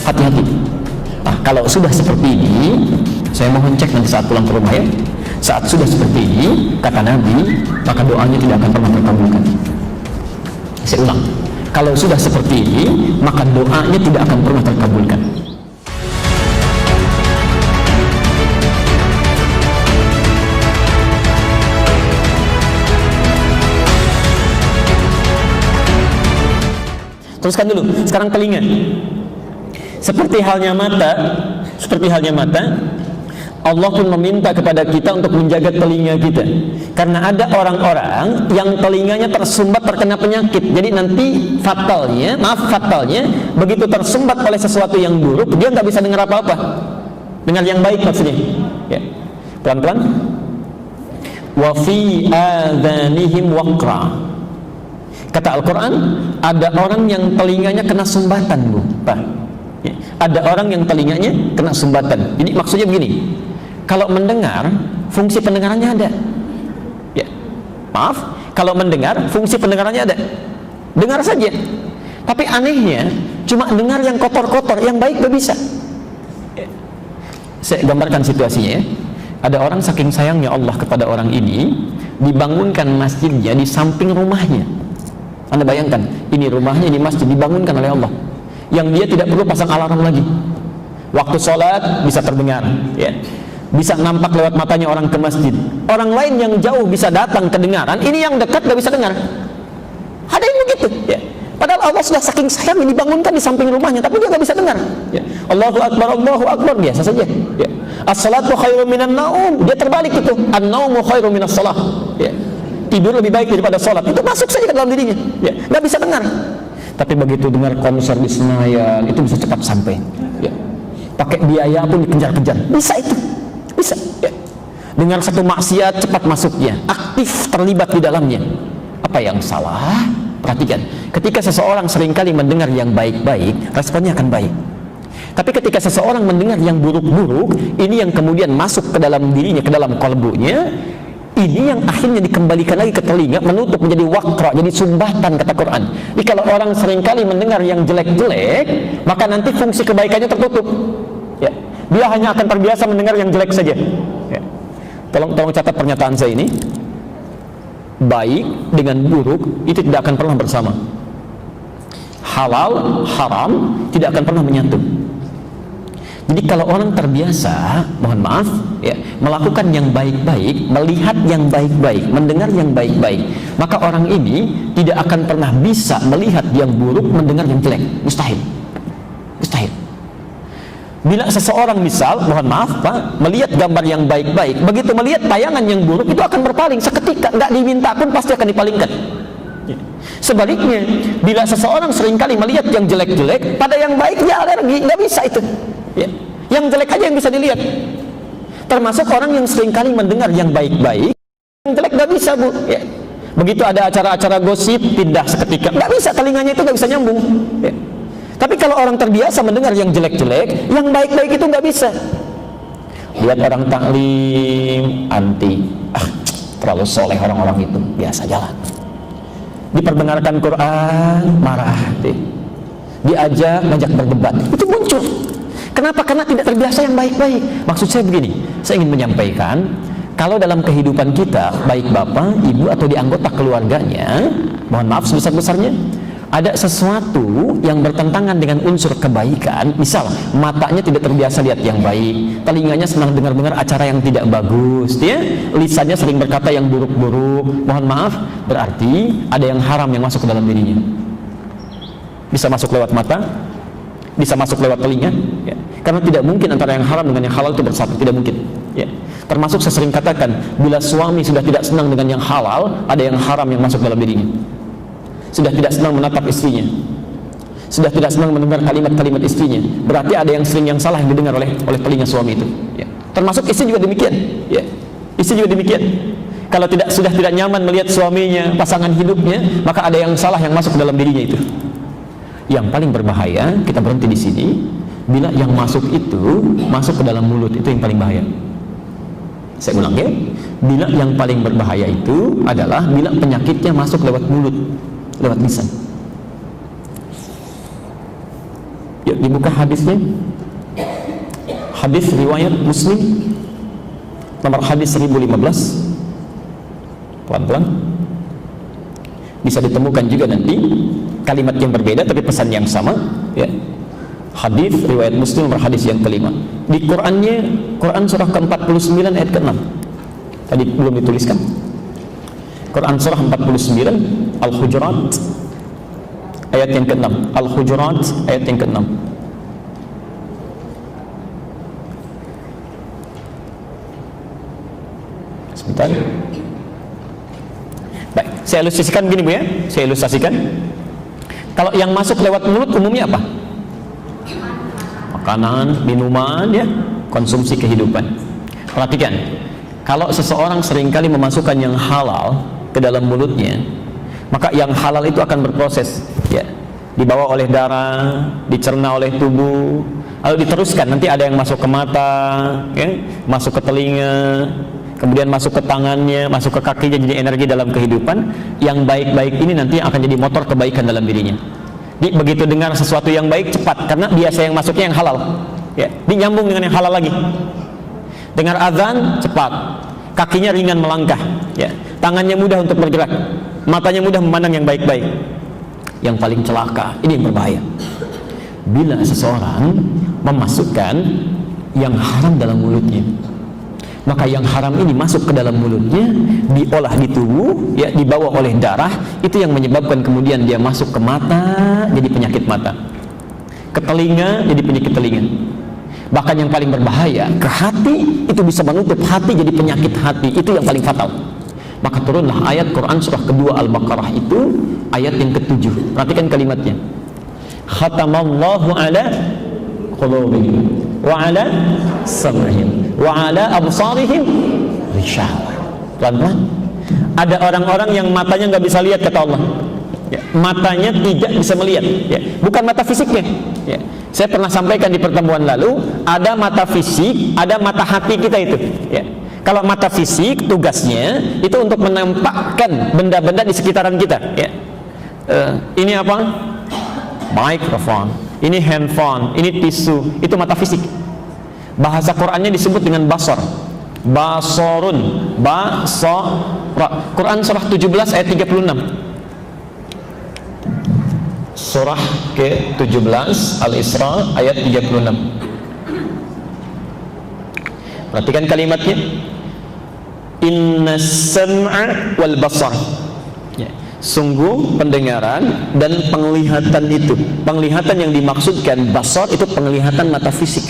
hati-hati. Nah, kalau sudah seperti ini, saya mohon cek nanti saat pulang ke rumah ya. Saat sudah seperti ini, kata Nabi, maka doanya tidak akan pernah terkabulkan. Saya ulang, kalau sudah seperti ini, maka doanya tidak akan pernah terkabulkan. Teruskan dulu, sekarang telinga. Seperti halnya mata, Allah pun meminta kepada kita untuk menjaga telinga kita. Karena ada orang-orang yang telinganya tersumbat terkena penyakit. Jadi nanti fatalnya, begitu tersumbat oleh sesuatu yang buruk, dia nggak bisa dengar apa-apa. Dengar yang baik maksudnya. Ya. Pelan-pelan. Wa fi adhanihim waqra. Kata Al-Quran, ada orang yang telinganya kena sumbatan, Bu. Pak. Ya. Ada orang yang telinganya kena sumbatan. Jadi maksudnya begini, kalau mendengar, fungsi pendengarannya ada. Ya. Maaf, kalau mendengar, fungsi pendengarannya ada. Dengar saja. Tapi anehnya, cuma dengar yang kotor-kotor, yang baik gak bisa. Ya. Saya gambarkan situasinya ya. Ada orang saking sayangnya Allah kepada orang ini, dibangunkan masjidnya di samping rumahnya. Anda bayangkan, ini rumahnya, ini masjid dibangunkan oleh Allah, yang dia tidak perlu pasang alarm lagi. Waktu sholat bisa terdengar, ya. Bisa nampak lewat matanya orang ke masjid. Orang lain yang jauh bisa datang kedengaran, ini yang dekat gak bisa dengar. Ada yang begitu, ya. Padahal Allah sudah saking sayang dibangunkan di samping rumahnya, tapi dia gak bisa dengar. Ya. Allahu Akbar, biasa saja. Ya. As-salatu khairum minan naum, dia terbalik itu. An-naumu khairum minas salah. Ya. Tidur lebih baik daripada sholat, itu masuk saja ke dalam dirinya, ya, nggak bisa dengar. Tapi begitu dengar konser di Senayan, itu bisa cepat sampai, ya. Pakai biaya pun dikejar-kejar, bisa itu, bisa. Ya. Dengar satu maksiat cepat masuknya, aktif terlibat di dalamnya. Apa yang salah? Perhatikan, ketika seseorang seringkali mendengar yang baik-baik, responnya akan baik. Tapi ketika seseorang mendengar yang buruk-buruk, ini yang kemudian masuk ke dalam dirinya, ke dalam kalbunya. Ini yang akhirnya dikembalikan lagi ke telinga, menutup menjadi wakra, jadi sumbatan, kata Quran. Jadi kalau orang seringkali mendengar yang jelek-jelek, maka nanti fungsi kebaikannya tertutup. Ya. Dia hanya akan terbiasa mendengar yang jelek saja. Ya. Tolong catat pernyataan saya ini. Baik dengan buruk itu tidak akan pernah bersama. Halal, haram tidak akan pernah menyatu. Jadi kalau orang terbiasa, mohon maaf, ya, melakukan yang baik-baik, melihat yang baik-baik, mendengar yang baik-baik, maka orang ini tidak akan pernah bisa melihat yang buruk, mendengar yang jelek. Mustahil. Mustahil. Bila seseorang misal, mohon maaf Pak, melihat gambar yang baik-baik, begitu melihat tayangan yang buruk, itu akan berpaling seketika, nggak diminta pun pasti akan dipalingkan. Sebaliknya, bila seseorang seringkali melihat yang jelek-jelek, pada yang baik dia alergi, nggak bisa itu. Ya. Yang jelek aja yang bisa dilihat. Termasuk orang yang seringkali mendengar yang baik-baik, yang jelek nggak bisa, Bu. Ya. Begitu ada acara-acara gosip, pindah seketika, nggak bisa, telinganya itu nggak bisa nyambung. Ya. Tapi kalau orang terbiasa mendengar yang jelek-jelek, yang baik-baik itu nggak bisa. Lihat orang taklim, anti, terlalu soleh orang-orang itu, biasa jalan. Diperdengarkan Quran, marah. Ngajak berdebat, itu muncul. Kenapa? Karena tidak terbiasa yang baik-baik. Maksud saya begini, saya ingin menyampaikan, kalau dalam kehidupan kita, baik bapak, ibu, atau di anggota keluarganya, mohon maaf sebesar-besarnya, ada sesuatu yang bertentangan dengan unsur kebaikan. Misal, matanya tidak terbiasa lihat yang baik, telinganya senang dengar-dengar acara yang tidak bagus, ya, lisannya sering berkata yang buruk-buruk, mohon maaf, berarti ada yang haram yang masuk ke dalam dirinya. Bisa masuk lewat mata, bisa masuk lewat telinga, ya. Karena tidak mungkin antara yang haram dengan yang halal itu bersatu, tidak mungkin, ya. Termasuk saya sering katakan, bila suami sudah tidak senang dengan yang halal, ada yang haram yang masuk dalam dirinya. Sudah tidak senang menatap istrinya, sudah tidak senang mendengar kalimat-kalimat istrinya, berarti ada yang sering yang salah yang didengar oleh telinga suami itu, ya. Termasuk istri juga demikian, ya. Istri juga demikian. Kalau sudah tidak nyaman melihat suaminya, pasangan hidupnya, maka ada yang salah yang masuk ke dalam dirinya itu. Yang paling berbahaya, kita berhenti di sini, bila yang masuk itu masuk ke dalam mulut, itu yang paling bahaya. Saya ulang ya, bila yang paling berbahaya itu adalah bila penyakitnya masuk lewat mulut, lewat lisan. Ya, dibuka hadisnya. Hadis riwayat Muslim, nomor hadis 1015. Pelan-pelan. Bisa ditemukan juga nanti kalimat yang berbeda tapi pesan yang sama, ya. Hadis riwayat Muslim nomor hadis yang kelima. Di Qur'annya, Quran surah ke-49 ayat ke-6. Tadi belum dituliskan. Quran surah 49 Al-Hujurat ayat yang ke-6. Al-Hujurat ayat yang ke-6. Sebentar. Baik, saya ilustrasikan begini Bu ya. Saya ilustrasikan. Kalau yang masuk lewat mulut umumnya apa? Makanan, minuman, ya, konsumsi kehidupan. Perhatikan, kalau seseorang seringkali memasukkan yang halal ke dalam mulutnya, maka yang halal itu akan berproses, ya, dibawa oleh darah, dicerna oleh tubuh, lalu diteruskan. Nanti ada yang masuk ke mata, ya, masuk ke telinga, kemudian masuk ke tangannya, masuk ke kakinya, jadi energi dalam kehidupan. Yang baik-baik ini nanti akan jadi motor kebaikan dalam dirinya. Jadi begitu dengar sesuatu yang baik, cepat, karena biasa yang masuknya yang halal, ya, dinyambung dengan yang halal lagi. Dengar azan, cepat, kakinya ringan melangkah, ya, tangannya mudah untuk bergerak, matanya mudah memandang yang baik-baik. Yang paling celaka, ini yang berbahaya, bila seseorang memasukkan yang haram dalam mulutnya. Maka yang haram ini masuk ke dalam mulutnya, diolah di tubuh, ya, dibawa oleh darah, itu yang menyebabkan kemudian dia masuk ke mata, jadi penyakit mata, ke telinga, jadi penyakit telinga. Bahkan yang paling berbahaya, ke hati, itu bisa menutup hati, jadi penyakit hati, itu yang paling fatal. Maka turunlah ayat Quran surah kedua Al-Baqarah itu, ayat yang ke-7. Perhatikan kalimatnya. Khatamallahu ala qulubihim wa ala sam'ihim wa ala absarihim ghishawa. Pelan-pelan. Ada orang-orang yang matanya nggak bisa lihat, kata Allah, ya, matanya tidak bisa melihat, ya, bukan mata fisiknya, ya. Saya pernah sampaikan di pertemuan lalu, ada mata fisik, ada mata hati kita itu, ya. Kalau mata fisik tugasnya itu untuk menampakkan benda-benda di sekitaran kita, ya. Ini apa? Mikrofon, ini handphone, ini tisu, itu mata fisik. Bahasa Qurannya disebut dengan basar, basarun, basara. Quran surah 17 ayat 36. Surah ke-17 Al-Isra ayat 36. Perhatikan kalimatnya. Inna sam'a wal basar, ya. Sungguh pendengaran dan penglihatan itu. Penglihatan yang dimaksudkan basar itu penglihatan mata fisik,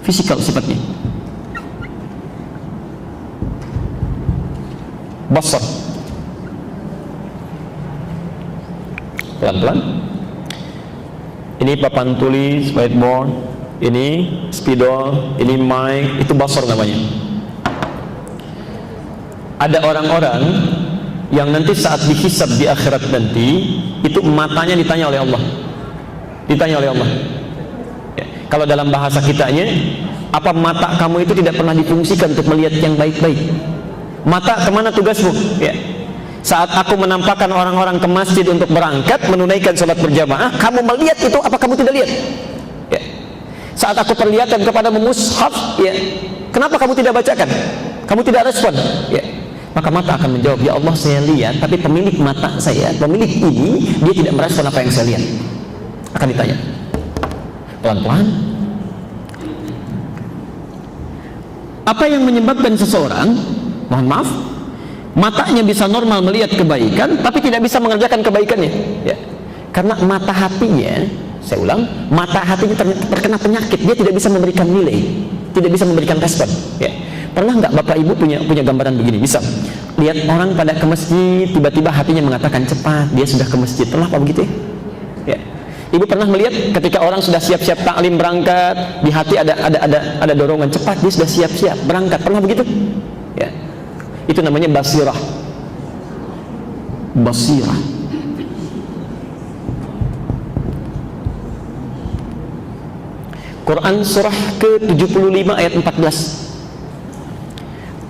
fisikal sifatnya. Basar. Pelan-pelan. Ini papan tulis, whiteboard, ini spidol, ini mic, itu basar namanya. Ada orang-orang yang nanti saat dihisab di akhirat nanti, itu matanya ditanya oleh Allah, ditanya oleh Allah, ya. Kalau dalam bahasa kitanya, apa mata kamu itu tidak pernah difungsikan untuk melihat yang baik-baik? Mata, kemana tugasmu? Ya. Saat aku menampakkan orang-orang ke masjid untuk berangkat menunaikan sholat berjamaah, kamu melihat itu, apa kamu tidak lihat? Ya. Saat aku perlihatkan kepada mushaf, ya, kenapa kamu tidak bacakan? Kamu tidak respon, ya. Maka mata akan menjawab, ya Allah, saya lihat, tapi pemilik mata saya, pemilik ini, dia tidak merespon apa yang saya lihat. Akan ditanya. Pelan-pelan. Apa yang menyebabkan seseorang, mohon maaf, matanya bisa normal melihat kebaikan, tapi tidak bisa mengerjakan kebaikannya, ya. Karena mata hatinya, saya ulang, mata hatinya terkena penyakit, dia tidak bisa memberikan nilai, tidak bisa memberikan respon, ya. Pernah nggak Bapak Ibu punya gambaran begini? Bisa lihat orang pada ke masjid, tiba-tiba hatinya mengatakan cepat, dia sudah ke masjid. Pernah apa begitu ya? Ya. Ibu pernah melihat ketika orang sudah siap-siap taklim berangkat, di hati ada dorongan cepat, dia sudah siap-siap berangkat. Pernah begitu? Ya. Itu namanya basirah. Basirah. Quran surah ke-75 ayat 14.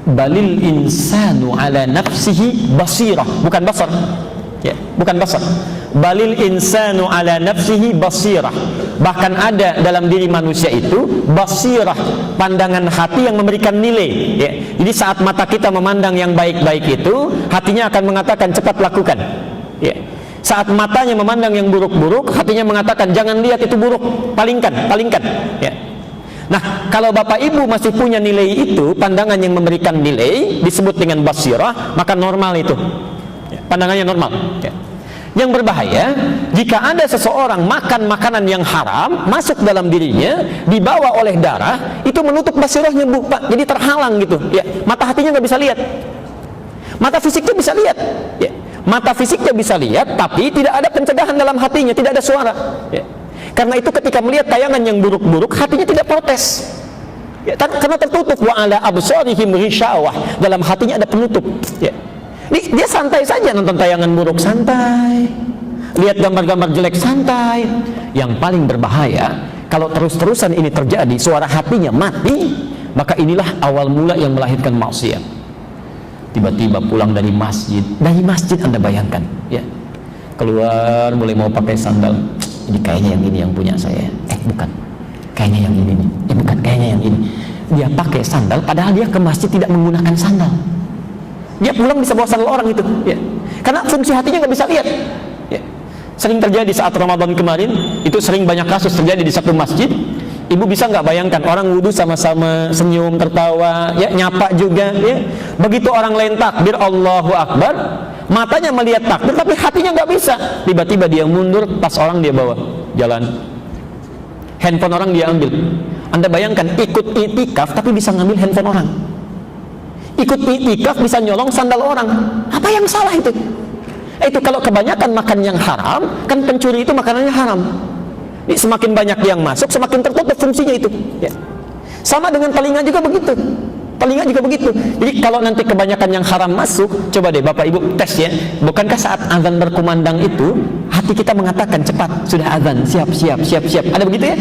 Balil insanu ala nafsihi basirah, bukan basar, ya, bukan basar. balil insanu ala nafsihi basirah. Bahkan ada dalam diri manusia itu basirah, pandangan hati yang memberikan nilai, ya. Jadi saat mata kita memandang yang baik-baik itu, hatinya akan mengatakan cepat lakukan, ya. Saat matanya memandang yang buruk-buruk, hatinya mengatakan jangan lihat itu buruk, palingkan, ya. Nah, kalau bapak ibu masih punya nilai itu, pandangan yang memberikan nilai, disebut dengan basirah, maka normal itu, ya, pandangannya normal, ya. Yang berbahaya, jika ada seseorang makan makanan yang haram, masuk dalam dirinya, dibawa oleh darah, itu menutup basirahnya, Bu, Pak. Jadi terhalang gitu, ya. Mata hatinya nggak bisa lihat, mata fisiknya bisa lihat, ya. Mata fisiknya bisa lihat, tapi tidak ada pencegahan dalam hatinya, tidak ada suara, ya. Karena itu ketika melihat tayangan yang buruk-buruk, hatinya tidak protes, ya, karena tertutup. Wa ala absarihim ghisyawah, dalam hatinya ada penutup, ya. Dia santai saja nonton tayangan buruk, santai, lihat gambar-gambar jelek, santai. Yang paling berbahaya, kalau terus-terusan ini terjadi, suara hatinya mati, maka inilah awal mula yang melahirkan maksiat. Tiba-tiba pulang dari masjid Anda bayangkan, ya, keluar mulai mau pakai sandal, ini kayaknya yang ini yang punya saya, bukan, kayaknya yang ini nih, bukan, kayaknya yang ini. Dia pakai sandal padahal dia ke masjid tidak menggunakan sandal. Dia pulang bisa bawa sandal orang itu, ya. Karena fungsi hatinya nggak bisa lihat, ya. Sering terjadi saat Ramadan kemarin, itu sering banyak kasus terjadi di satu masjid. Ibu bisa nggak bayangkan orang wudhu sama-sama senyum, tertawa, ya, nyapa juga, ya. Begitu orang lain takbir Allahu Akbar, matanya melihat takbir tapi hatinya nggak bisa. Tiba-tiba dia mundur, tas orang dia bawa jalan, handphone orang dia ambil. Anda bayangkan, ikut itikaf tapi bisa ngambil handphone orang, ikut itikaf bisa nyolong sandal orang. Apa yang salah itu? Itu kalau kebanyakan makan yang haram, kan pencuri itu makanannya haram. Semakin banyak yang masuk, semakin tertutup fungsinya itu, ya. Sama dengan telinga juga begitu. Telinga juga begitu. Jadi kalau nanti kebanyakan yang haram masuk, coba deh Bapak Ibu tes, ya. Bukankah saat azan berkumandang itu, hati kita mengatakan cepat, sudah azan, siap. Ada begitu, ya?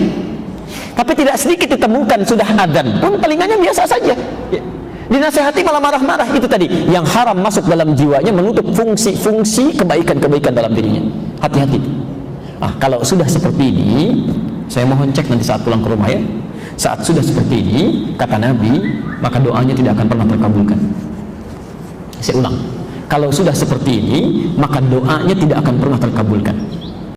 Tapi tidak sedikit ditemukan sudah azan pun telinganya biasa saja, ya. Dinasehati malah marah-marah. Itu tadi, yang haram masuk dalam jiwanya, menutup fungsi kebaikan-kebaikan dalam dirinya. Hati-hati. Kalau sudah seperti ini, saya mohon cek nanti saat pulang ke rumah, ya. Saat sudah seperti ini, kata Nabi, maka doanya tidak akan pernah terkabulkan. Saya ulang, kalau sudah seperti ini, maka doanya tidak akan pernah terkabulkan.